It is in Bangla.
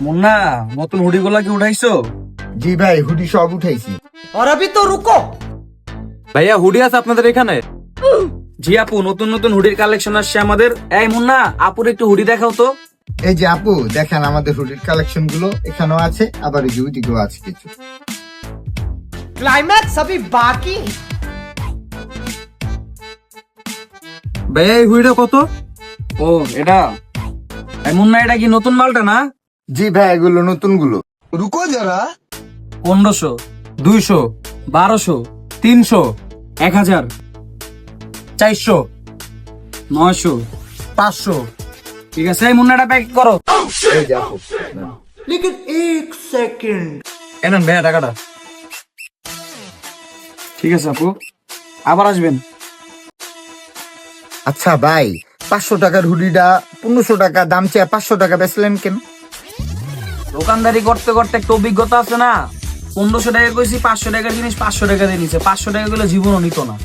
মুন্না, নতুন হুডি গুলা কি উঠাইছো? জি ভাই, হুডি সব উঠাইছি। और अभी तो रुको। ভাইয়া হুডি আছে আপনাদের এখানে? জি আপু, নতুন নতুন হুডির কালেকশন আসছে আমাদের। এই মুন্না, আপুর একটু হুডি দেখাও তো। এই যে আপু দেখেন, আমাদের হুডির কালেকশন গুলো এখানেও আছে, আবার এই যে ওইদিকেও আছে কিছু। क्लाइमैक्स अभी बाकी। ভাইয়া এই হুডিটা কত? ও এটা, এই মুন্না এটা কি নতুন মালটা না? জি ভাই, এগুলো নতুন গুলো। 1500, 200, 1200, 300, 1000, 400, 900। 500। ঠিক আছে, এই মুন্নাটা প্যাক করো। এই যে আপু, लेकिन एक सेकंड। এনেন ভাইয়া টাকাটা। ঠিক আছে আপু, আবার আসবেন। আচ্ছা ভাই, 500 টাকার হুডিটা 1500 টাকা দাম চেয়ে 500 টাকা বেচলেন কেন? দোকানদারি করতে করতে একটা অভিজ্ঞতা আছে না। 1500 টাকা কইছি, 500 টাকার জিনিস 500 টাকা দিয়ে নিছে। 500 টাকা গুলো জীবনও নিত না।